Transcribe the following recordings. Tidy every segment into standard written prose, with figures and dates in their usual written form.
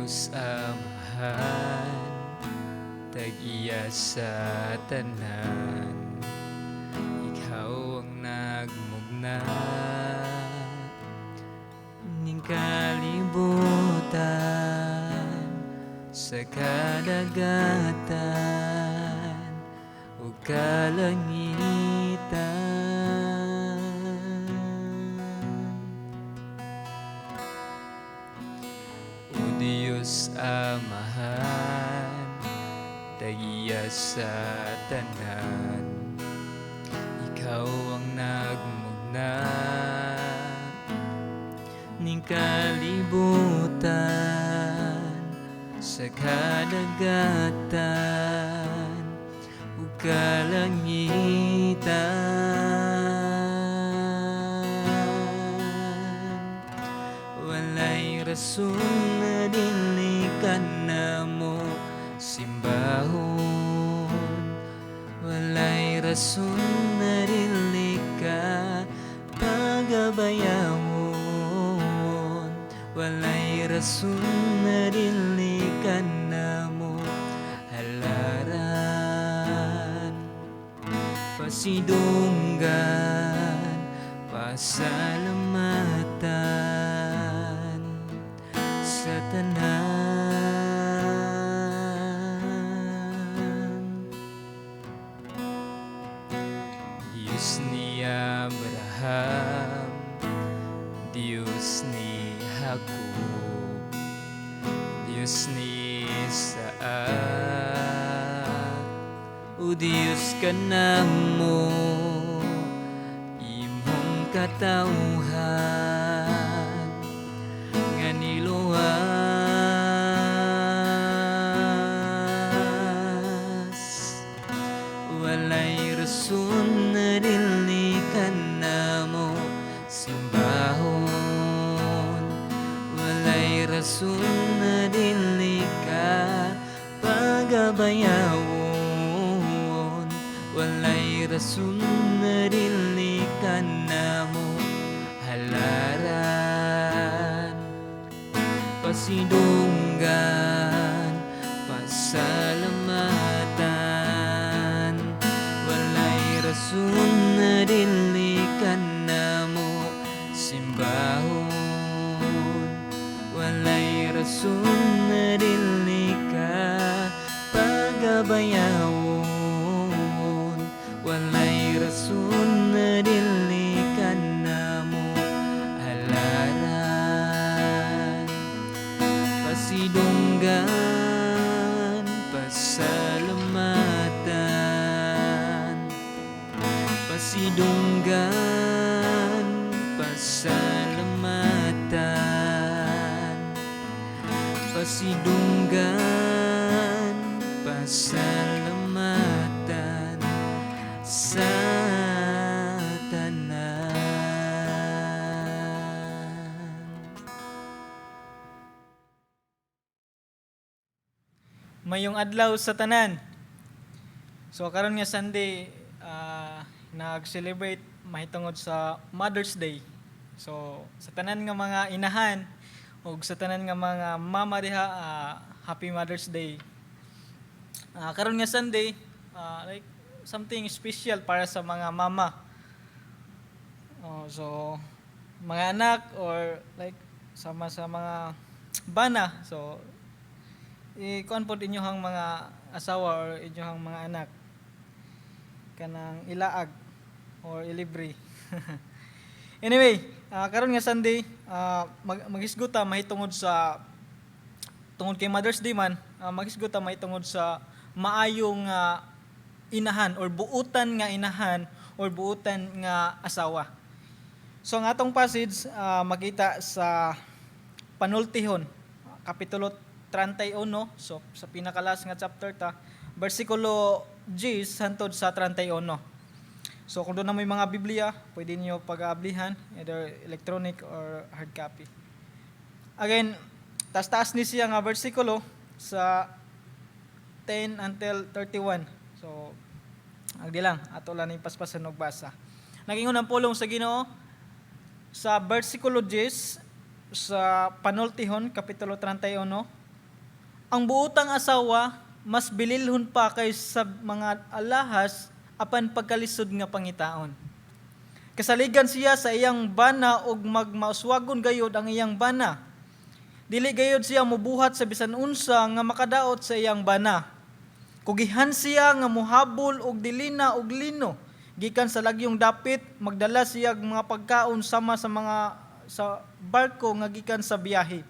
Diyos Amahan, tag-iya sa tanan, Ikaw ang nagmugna ning kalibutan sa kadagatan ug kalangitan. O Diyos Amahan, tag-iya sa tanan, Ikaw ang nagmugna ning kalibutan sa kadagatan ug kalangitan. Walay rason na dili ka namo simbahon, walay rason na dili ka pagabayawon, walay rason na dili ka namo halaran, pasidunggan, pasalamatan sa tanan. Diyos ni Abraham, Diyos ni Jacob, Diyos ni Isaac, o Diyos ka namo, imong katawhan nga niluwas. Walay rason na dili ka namo simbahon, walay rason na dili ka pagabayawon, walay rason na dili ka namo halaran, pasidunggan, pasalamatan, walay rason na dili ka namo simbahon, walay rason na dili ka pagabayawon, walay rason na dili ka namo halaran, pasidunggan, pasalamatan, pasidunggan, pasalamatan, pasidunggan, pasalamatan sa tanan. Mayong adlaw sa tanan. So karon nga Sunday, nag-celebrate mahitungod sa Mother's Day. So sa tanan nga mga inahan ug sa tanan nga mga mama diha, Happy Mother's Day. Karon nga Sunday, like something special para sa mga mama. So mga anak or like sama sa mga bana. So kuan pod inyohang mga asawa or inyohang mga anak kanang ilaag or ilibre. Anyway, karon nga Sunday, maghisguta mahitungod sa tungod kay Mother's Day man, maghisguta mahitungod sa maayong inahan or buutan nga inahan or buutan nga asawa. So ang atong passage makita sa Panultihon, kapitulo 31, so sa pinakalas nga chapter ta, bersikulo 10 hangtod sa 31. So kung doon na may mga Biblia, pwede niyo pag-aablihan, either electronic or hard copy. Again, taas-taas ni siya nga bersikulo sa 10 until 31. So agdi lang, ato lang ni paspasan og basa. Nagingon ang pulong sa Ginoo sa bersikulo 10 sa Panultihon, kapitulo 31, ang buotang asawa mas bililhon pa kaysa mga alahas apan pagkalisod nga pangitaon. Kasaligan siya sa iyang bana ug magmauswagon gayod ang iyang bana. Dili gayod siya mubuhat sa bisan unsa nga makadaot sa iyang bana. Kugihan siya nga muhabol og dilina og lino. Gikan sa lagyong dapit, magdala siya mga pagkaon sama sa barko nga gikan sa biyahe.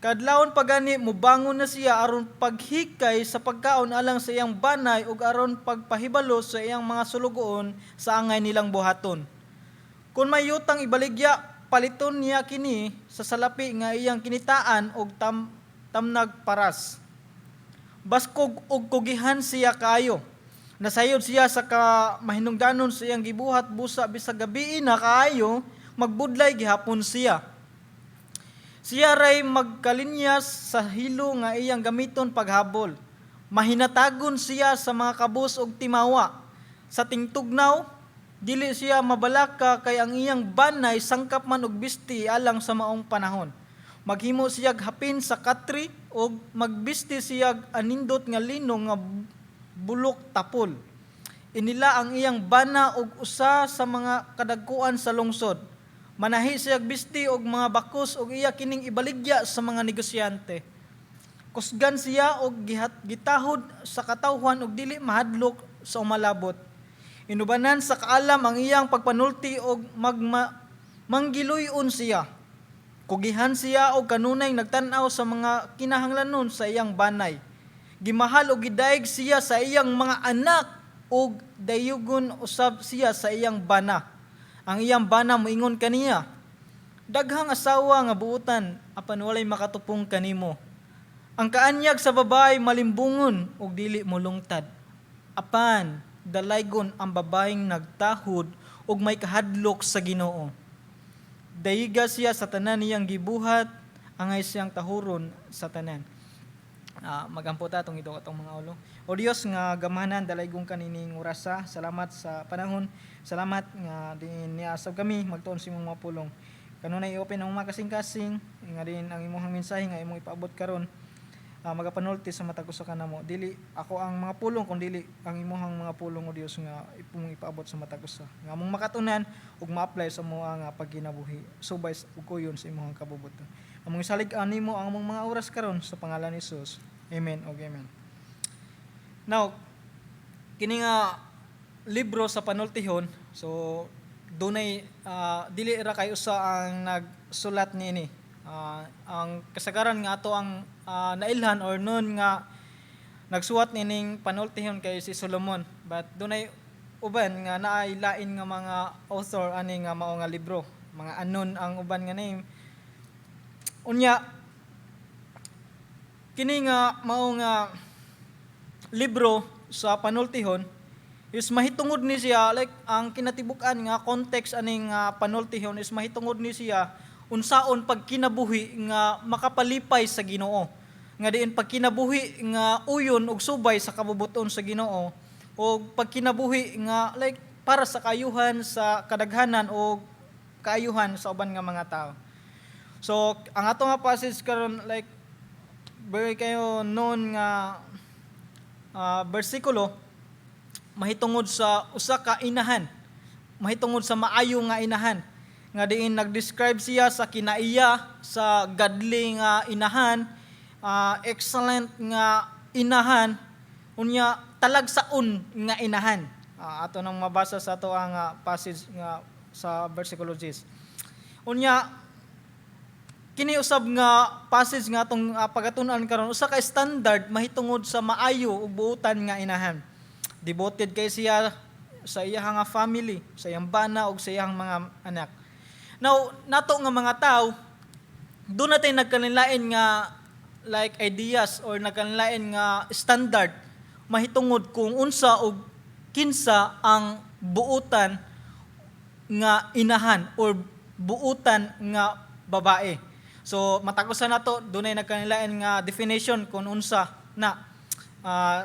Kadlawon pagani mubangon na siya aron paghikay sa pagkaon alang sa iyang banay ug aron pagpahibalo sa iyang mga sulugoon sa angay nilang buhaton. Kung may yutang ibaligya, paliton niya kini sa salapi nga iyang kinitaan og tamnag paras. Baskog og kugihan siya kayo. Nasayod siya sa mahinungdanon sa iyang gibuhat busa bisag gabi na kaayo, magbudlay gihapon siya. Siya ray magkalinyas sa hilo nga iyang gamiton paghabol. Mahinatagon siya sa mga kabus og timawa. Sa tingtugnaw, dili siya mabalaka kay ang iyang banay sangkap man og bisti alang sa maong panahon. Maghimo siya hapin sa katri og magbisti siya anindot nga lino nga bulok tapol. Inila ang iyang bana og usa sa mga kadagkuan sa lungsod. Manahi siya bisti og mga bakos og iya kining ibaligya sa mga negosyante. Kusgan siya og gitahod sa katawhan og dili mahadlok sa umalabot. Inubanan sa kaalam ang iyang pagpanulti og manggiluyon siya. Kugihan siya og kanunay nagtan-aw sa mga kinahanglanon sa iyang banay. Gimahal og gidaig siya sa iyang mga anak og dayugon usab siya sa iyang bana. Ang iyang bana moingon kaniya, daghang asawa nga buutan apan walay makatupong kanimo. Ang kaanyag sa babae malimbungon ug dili molungtad. Apan dalaygon ang babaeng nagtahod ug may kahadlok sa Ginoo. Dayiga siya sa tanan niyang gibuhat, angay siyang tahuron sa tanan. Magampo ta tong ito katong mga ulo. O Dios nga gamahanan dalaygon kanining orasa. Salamat sa panahon. Salamat nga din niasab kami magtuon sa imong mga pulong. Kanunay i-open ang mga kasing-kasing nga din ang imong mensahe nga imong ipaabot karon. Magapanulti sa matag usa kanamo. Dili ako ang mga pulong kun dili ang imong mga pulong o Dios nga imong ipaabot sa matag usa. Nga among makatunan ug ma-apply sa mga nga pagkinabuhi. Subay ug kuyon sa imong kabubuton. Among isalig-an nimo ang among mga oras karon sa pangalan ni Jesus. Amen o amen. Now, kini nga libro sa panultihon, so dunay dili ra kay usa ang nagsulat niini. Ang kasagaran nga ato ang nailhan or noon nga nagsuwat nining panultihon kay si Solomon, but dunay uban nga naay lain nga mga author ani nga mao nga libro, mga anon ang uban nga name. Unya kini nga mao nga libro sa panultihon is mahitungod ni siya, like ang kinatibuk-an nga context aning panultihon is mahitungod ni siya unsaon pagkinabuhi nga makapalipay sa Ginoo, nga diin pagkinabuhi nga uyon og subay sa kabubuton sa Ginoo, o pagkinabuhi nga like para sa kaayuhan sa kadaghanan o kaayuhan sa uban nga mga tao. So ang ato nga passage karon like very kayo noon nga bersikulo mahitungod sa usa ka inahan, mahitungod sa maayo nga inahan, nga diin nag-describe siya sa kinaiya sa godly nga inahan, excellent nga inahan, unya talagsaon nga inahan. Ato nang mabasa sa ato ang passage nga sa bersikulo 10. Unya kini usab nga passage nga atong pagatun-an karon usa ka standard mahitungod sa maayo ug buotan nga inahan. Devoted kay siya sa iyang nga family, sa iyang bana ug sa iyang mga anak. Now, nato nga mga tao, doon natin nagkanilain nga like ideas or nagkanilain nga standard mahitungod kung unsa ug kinsa ang buotan nga inahan or buotan nga babae. So matagusan nato dunay nagkanilain nga definition kung unsa na.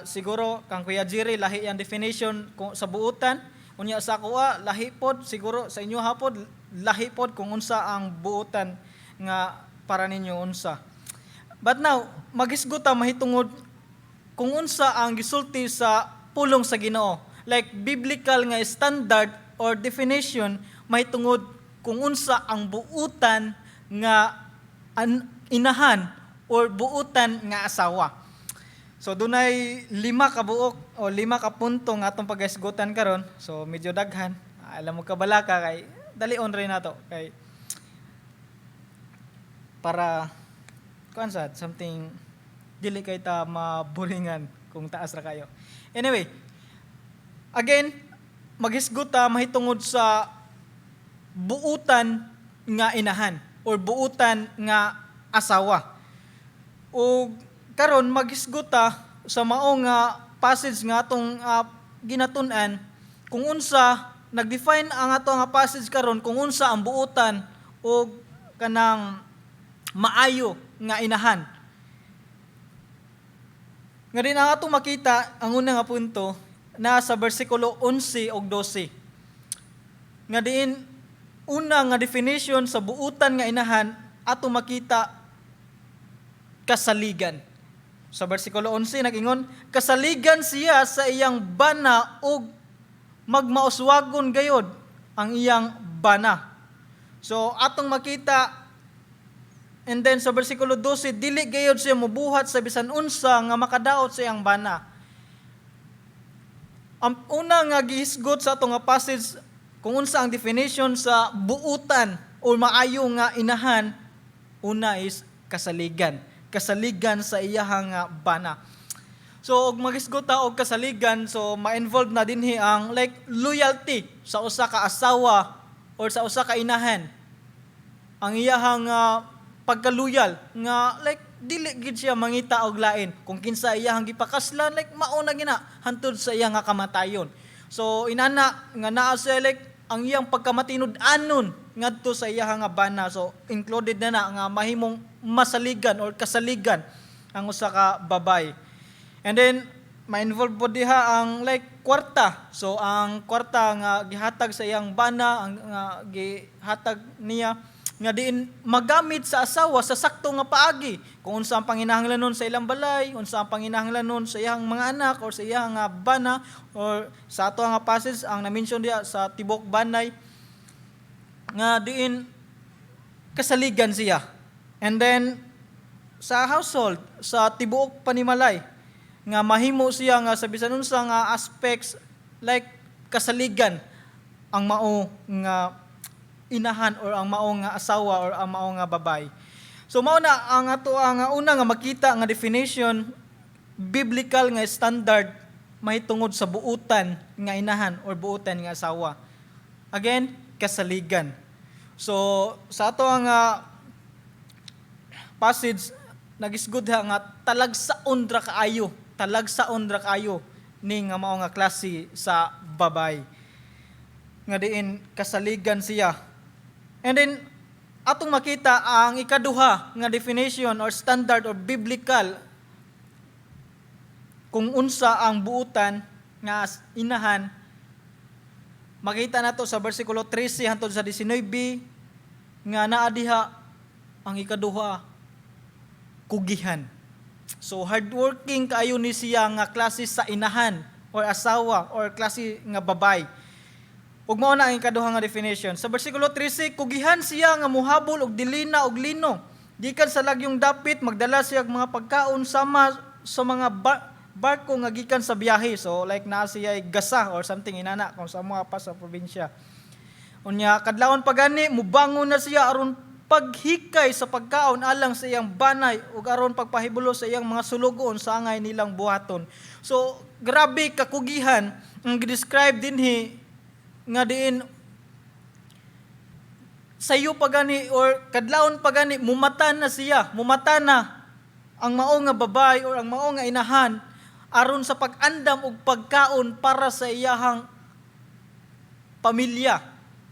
Siguro kang Kuya Jerry lahi ang definition sa buutan, unya sa kuha lahi pod, siguro sa inyo hapod lahi pod kung unsa ang buutan nga para ninyo unsa. But now, maghisguta mahitungod kung unsa ang gisulti sa pulong sa Ginoo. Like biblical nga standard or definition mahitungod kung unsa ang buutan nga inahan or buutan nga asawa. So dunay 5 ka buok o 5 ka punto nga atong paghisgutan karon. So medyo daghan. Alam mo kabalaka kay dalion rin nato kay para kuan something dili kay ta maburingan kung taas ra kayo. Anyway, again, maghisgot ta mahitungod sa buutan nga inahan or buutan nga asawa. O karon maghisgot ta sa mao nga passage nga atong ginatun-an kung unsa nag-define ang ato nga passage karon kung unsa ang buutan o kanang maayo nga inahan. Nga din ang atong makita, ang una nga punto, na sa versikulo 11 o 12. Nga diin, una nga definition sa buutan nga inahan, atong makita, kasaligan. Sa versikulo 11, nag-ingon, kasaligan siya sa iyang bana o magmauswagon gayod ang iyang bana. So, atong makita, and then sa versikulo 12, dili gayod siya mubuhat sa bisan unsa nga makadaot sa iyang bana. Ang una nga gihisgot sa atong nga passage kung unsa ang definition sa buutan o maayo nga inahan, una is kasaligan. Kasaligan sa iyahang bana. So, og maghisgot ta og kasaligan, so ma-involve na dinhi ang like loyalty sa usa ka asawa or sa usa ka inahan. Ang iyahang pagkaluyal nga like dili gid siya mangita og lain kung kinsa iyang gipakaslan like mao na gina hantud sa iya nga kamatayon. So inana nga naa siya like ang iyang pagkamatinud-anon ngadto sa iya nga bana, so included na nga mahimong masaligan or kasaligan ang usa ka babay. And then ma-involve po diha ang like kwarta. So ang kwarta nga gihatag sa iyang bana, ang gihatag niya nga diin magamit sa asawa sa sakto nga paagi. Kung unsa ang panginahanglanon sa ilang balay, unsa ang panginahanglanon sa iyang mga anak or sa iyang bana, or sa ato nga passage ang na-mention diya sa tibok banay nga diin kasaligan siya. And then sa household, sa tibuok panimalay nga mahimo siya nga sa bisan unsa nga aspects like kasaligan ang mao nga inahan or ang mao nga asawa or ang mao nga babay. So mao na ang ato ang una nga makita nga definition biblical nga standard mahitungod sa buutan nga inahan or buutan nga asawa. Again, kasaligan. So sa ato ang passage nagisgud nga talagsaon ra kaayo ni nga mao nga klase sa babay. Nga diin kasaligan siya. And then, atong makita ang ikaduha nga definition or standard or biblical kung unsa ang buutan nga inahan. Makita nato sa versikulo 13 hangtod sa 19 nga naa diha ang ikaduha, kugihan. So hardworking kaayo ni siya nga klase sa inahan or asawa or klase nga babay. Ug mao na ang ikaduha nga definition. Sa bersikulo 13, kugihan siya nga muhabol og dilina og lino. Gikan sa lagyong dapit magdala siya og mga pagkaon sama sa mga barko nga gikan sa biyahe. So like naa siya gasa or something inana kung sa mga pa sa probinsya. Unya kadlawon pagani mubangon na siya aron paghikay sa pagkaon alang sa iyang banay ug aron pagpahibulo sa iyang mga sulugon sa angay nilang buhaton. So grabe kakugihan ang gi-describe dinhi nga diin sayo pagani or kadlawon pagani mumata na siya, mumata na ang mao nga babay or ang mao nga inahan aron sa pag-andam og pagkaon para sa iyahang pamilya.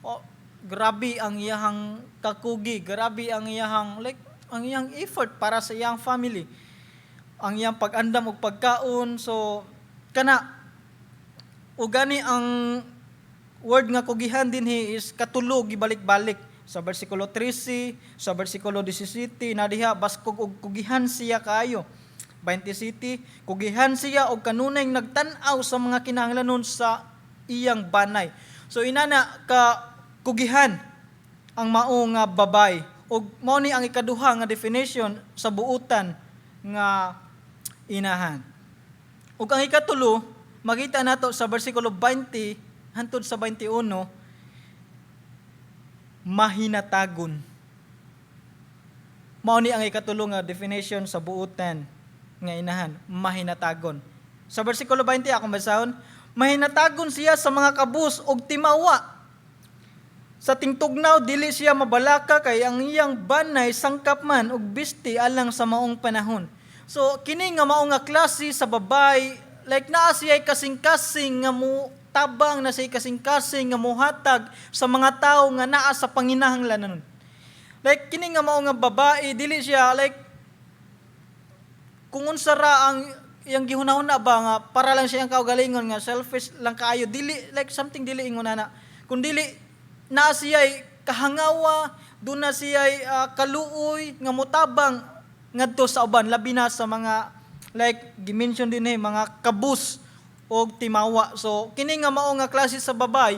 O, grabe ang iyahang kakugi, grabe ang iyahang like ang iyang effort para sa iyang family. Ang iyang pag-andam og pagkaon, so kana ug gani ang word nga kugihan dinhi is katulog gibalik-balik. Sa bersikulo 13, sa bersikulo 17, na diha baskog og kugihan siya kaayo. 27, kugihan siya og kanunay nagtan-aw sa mga kinahanglanon sa iyang banay. So inana ka kugihan ang mao nga babay, ug mao ni ang ikaduha nga definition sa buutan nga inahan. Ug ang ikatulo, makita nato sa bersikulo 20 hangtod sa 21, mahinatagon. Mao ni ang ikatulo nga definition sa buutan nga inahan, mahinatagon. Sa bersikulo 20 akong basahon, mahinatagon siya sa mga kabus og timawa. Sa tingtugnaw dili siya mabalaka kay ang iyang banay sangkap man og bisti alang sa maong panahon. So kini nga mao nga klase sa babay, like naa siya kasing-kasing nga mo tabang, na siya kasing-kasing nga mohatag sa mga tawo nga naa sa panginahanglanon. Like kini nga mao nga babae, dili siya like kung unsa ra ang iyang gihunahuna ba nga para lang siya ang kaugalingon nga selfish lang kaayo, dili like something dili ingon na. Kun dili na siya kahangawa, doon na siya kaluoy nga motabang ngadto sa uban, labi na sa mga like gimension din mga kabus o timawa. So kini nga mao nga klase sa babay,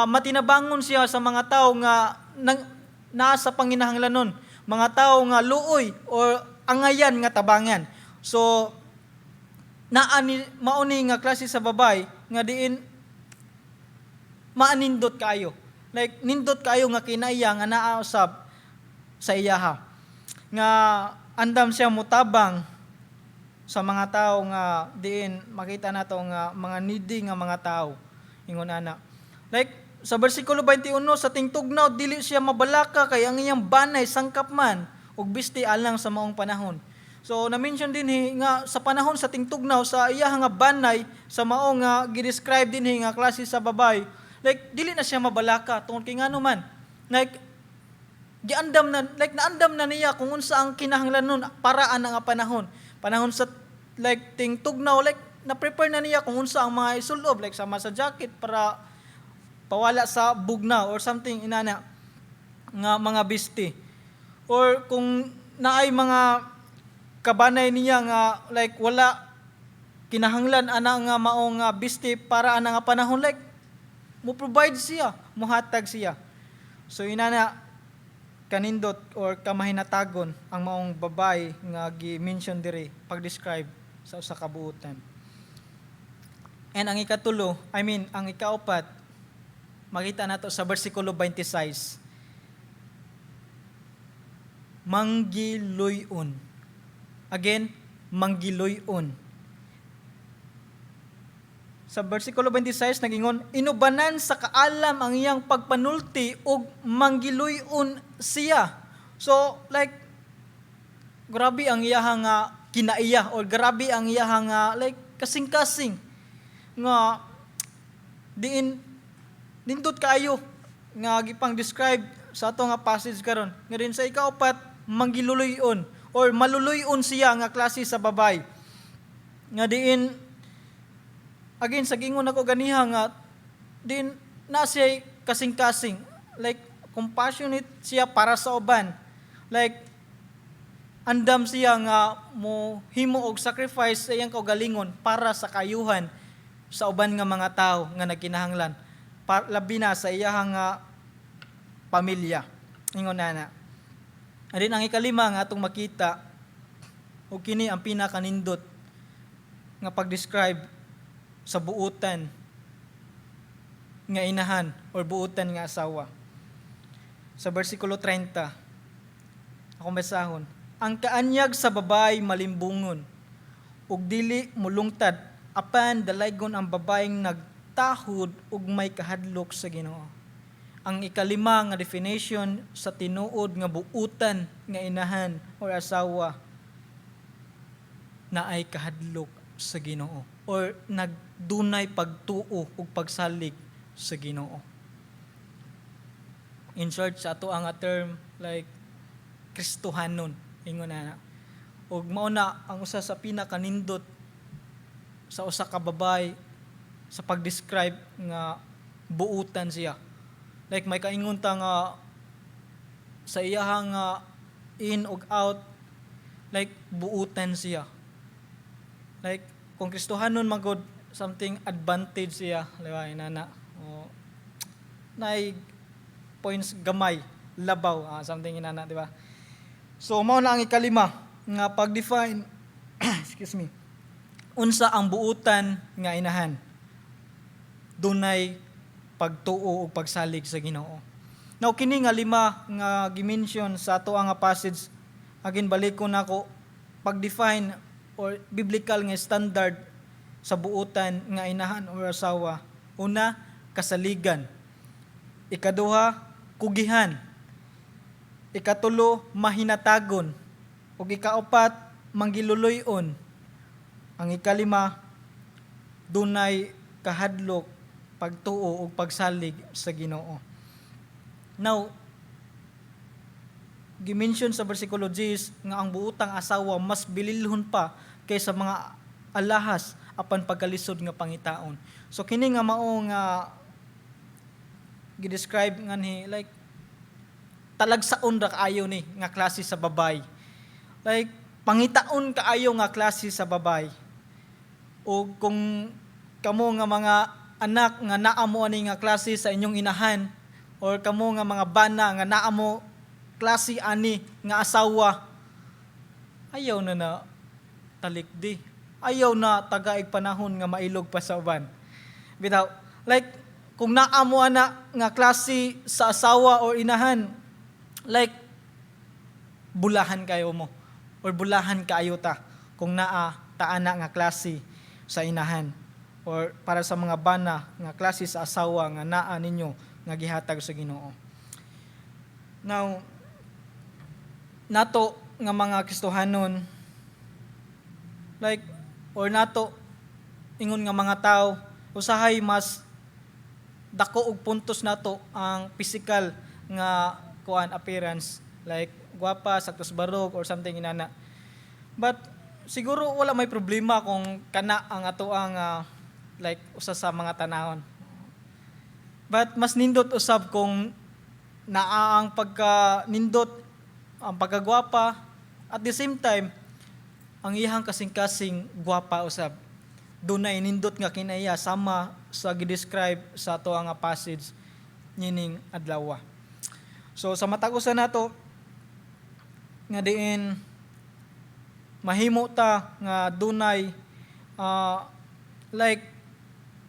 matinabangon siya sa mga tao nga nasa panginahanglanon, mga tao nga luoy or angayan nga tabangan. So mao ni nga klase sa babay nga diin maanindot kaayo. Like nindot kayo nga kinaiya nga naa usab sa iyaha. Nga andam siya mutabang sa mga tao nga diin makita nato nga mga needy nga mga tao. Ingon ana. Like sa bersikulo 21, sa tingtugnaw dili siya mabalaka kay ang iyang banay sangkap man ug bisti alang sa maong panahon. So na-mention din nga sa panahon sa tingtugnaw sa iyaha nga banay sa mao nga gi-describe din nga klase sa babay. Like dili na siya mabalaka tungod kay ngano man. Like giandam na, like naandam na niya kung unsa ang kinahanglanon paraan nga panahon. Panahon sa like tingtugnaw, like na-prepare na niya kung unsa ang mga isulob, like sama sa jacket para pawala sa bugnaw or something inana nga mga bisti. Or kung naay mga kabanay niya nga like wala kinahanglan ana nga mao nga bisti para ana nga panahon, like mo provide siya, muhatag siya. So inana kanindot or kamahinatagon ang maong babay nga gi-mention diri pag-describe sa usa ka buutan. And ang ikatulo, ang ikaapat, makita nato sa bersikulo 26. Manggiluyon. Again, manggiluyon. Sa bersikulo 26 nagingon, inubanan sa kaalam ang iyang pagpanulti ug manggiluyon siya. So like grabe ang iyaha nga kinaiya or grabe ang iyaha nga like kasing-kasing nga diin nindot kaayo nga gipang describe sa ato nga passage karon. Nga din sa ikaapat, manggiluluyon or maluluyon siya nga klase sa babay. Nga diin again, sa gingon ako ganiha nga, din na siya kasing-kasing. Like, compassionate siya para sa uban. Like, andam siya nga mo himo og sacrifice sa iyang kaugalingon para sa kayuhan sa uban nga mga tao nga nagkinahanglan. Labi na sa iyang nga pamilya. Ingon na. Adin ang ikalima nga atong makita, o kini ang pinakanindot nga pag-describe sa buutan nga inahan or buutan nga asawa. Sa bersikulo 30, akong basahon, ang kaanyag sa babay malimbungon, ug dili mulungtad, apan dalaygon ang babayeng nagtahod ug may kahadlok sa Ginoo. Ang ikalima nga definition sa tinuod nga buutan nga inahan or asawa na ay kahadlok sa Ginoo or nagdunay pagtuo ug pagsalig sa Ginoo. In short, sa ato ang term like Kristohanon ingon na. Ug mao na ang usa sa pinakanindot sa usa ka babay sa pag-describe nga buutan siya. Like may kaingon ta nga sa iyahang in ug out, like buutan siya. Like kung Kristohanon magod, something advantage siya, di ba, inana. O nay points gamay, labaw, something inana, di ba? So mao na ang ikalima nga pag-define excuse me. Unsa ang buutan nga inahan? Dunay pagtuo ug pagsalig sa Ginoo. Now kini nga lima nga gimension sa ato nga passage, agin balikon nako pag-define or biblical nga standard sa buutan nga inahan o asawa. Una, kasaligan. Ikaduha, kugihan. Ikatulo, mahinatagon. Ug ikaapat, manggiluluyon. Ang ikalima, dunay kahadlok, pagtuo ug pagsalig sa Ginoo. Now, gimension sa bersikulo 10 nga ang buutang asawa mas bililhon pa kaysa mga alahas apan pagkalisod nga pangitaon. So kini nga mao nga gi-describe nga ni like talagsaon ra kaayo ni nga klase sa babay. Like pangitaon kaayo nga klase sa babay. O kung kamo nga mga anak nga naa mo ani nga klase sa inyong inahan, or kamo nga mga bana nga naa mo klase ani nga asawa, ayaw na talikdi. Ayaw na tagaig panahon nga mailog pa sa uban. Bitaw, like kung naa mo ana nga klase sa asawa or inahan, like bulahan kayo mo or bulahan kaayo ta kung naa taana nga klase sa inahan, or para sa mga bana nga klase sa asawa nga naa ninyo nga gihatag sa Ginoo. Now, nato nga mga Kristohanon, like, or nato, ingon nga mga tao, usahay mas dako og puntos nato ang physical nga kuan appearance, like gwapa, saktos barog, or something inana. But siguro wala may problema kung kana ang ato ang like usa sa mga tanahon. But mas nindot usab kung naa ang pagka nindot, ang pagkagwapa, at the same time ang iyang kasing-kasing gwapa usab. Dunay nindot nga kinaiya sama sa gi-describe sa ato nga passage nining adlaw. So sa matag usa nato nga diin mahimo ta nga dunay like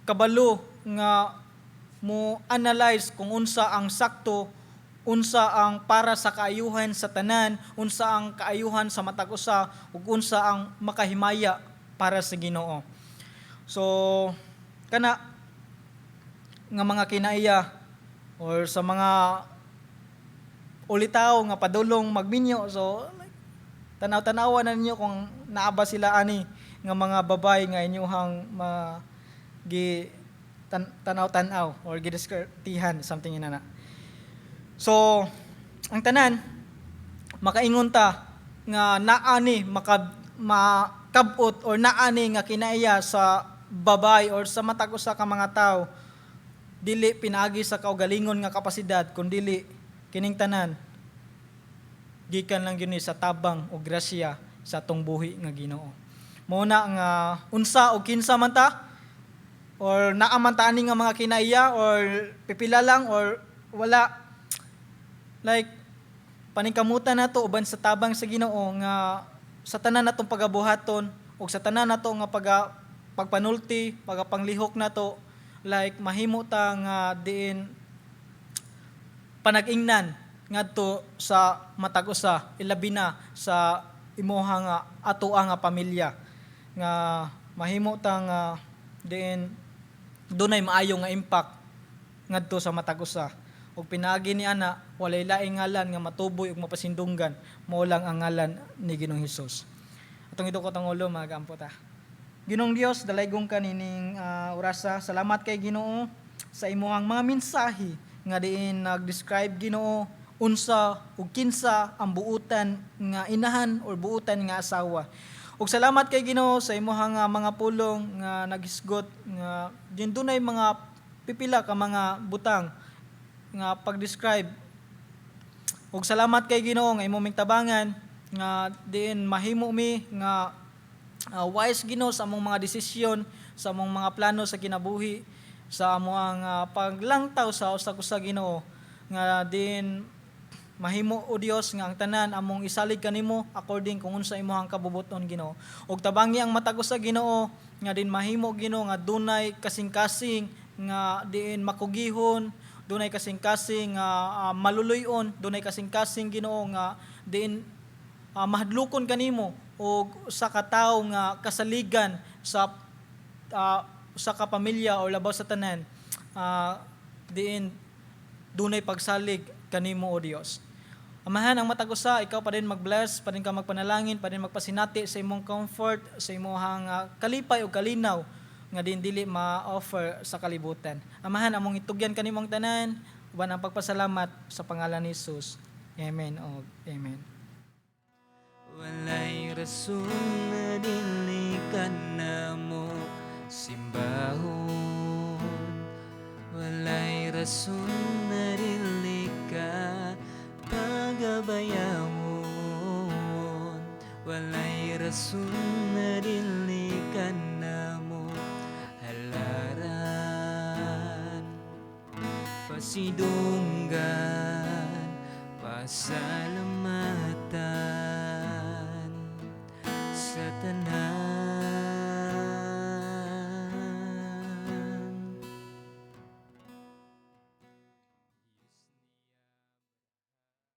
kabalo nga mo analyze kung unsa ang sakto, unsa ang para sa kaayuhan sa tanan, unsa ang kaayuhan sa matag usa, ug unsa ang makahimaya para sa Ginoo. So kana nga mga kinaiya or sa mga ulitaw nga padulong magminyo, so tanaw-tanawan na ninyo kung naaba sila ani nga mga babay nga inyuhang tanaw-tanaw or gidiskartihan, something inana. So ang tanan makaingon ta nga naa ni makabot or naa ni nga kinaiya sa babay or sa matag usa ka mga tao, dili pinaagi sa kaugalingon nga kapasidad, kundi kining tanan gikan lang gyud sa tabang o grasya sa atong buhi nga Ginoo. Mao na nga unsa o kinsa man ta, or naa man ta ani nga mga kinaiya, or pipila lang or wala, like paningkamutan nato uban sa tabang sa Ginoo nga sa tanan natong pagabuhaton o sa tanan nato nga pagpanulti, pagapanglihok nato, like mahimo ta nga diin panag-ingnan ngadto sa matag usa, ilabi na sa imuha nga atoa nga pamilya, nga mahimo ta nga diin dunay maayo nga impact ngadto sa matag usa. Ug pinaagi ni ana walay laing ngalan nga matuboy ug mapasindunggan, mao lang ang ngalan ni Ginoong Hesus. Atong idukot ang ulo, mga kaampo ta. Ginoong Dios, dalaygong ka nining orasa. Salamat kay Ginoo sa imuhang mga mensahe nga diin nag-describe, Ginoo, unsa ug kinsa ang buutan nga inahan or buutan nga asawa. Ug salamat kay Ginoo sa imuhang mga pulong nga naghisgot nga dunay mga pipila ka mga butang nga pag-describe ug salamat kay Ginoo nga imong tabangan nga diin mahimo mi nga wise Ginoo sa among mga desisyon, sa among mga plano sa kinabuhi, sa among paglangtaw sa usa Ginoo nga din mahimo o Dios nga ang tanan among isalig kanimo according kung unsa imong kabubuton Ginoo. Ug tabangi ang matag sa Ginoo nga din mahimo Ginoo nga dunay kasing-kasing nga diin makugihon, dunay kasing-kasing nga maluluyon, dunay kasing-kasing Ginoo nga diin mahadlokon kanimo og usa ka tawo nga kasaligan sa usa ka pamilya o labaw sa tanan diin dunay pagsalig kanimo o Dios. Amahan ang matag usa, ikaw pa din mag-bless, pa din ka magpanalangin, pa din magpasinati sa imong comfort, sa imong kalipay o kalinaw nga din dili ma-offer sa kalibutan. Amahan among itugyan kanimong tanan, uban ang pagpasalamat sa pangalan ni Jesus. Amen o amen. Walay rason na dili ka na mo simbahon. Walay rason na dili ka pagabayawon. Walay rason na dili ka na mo halaran. Pasidunggan, pasalamatan sa tanan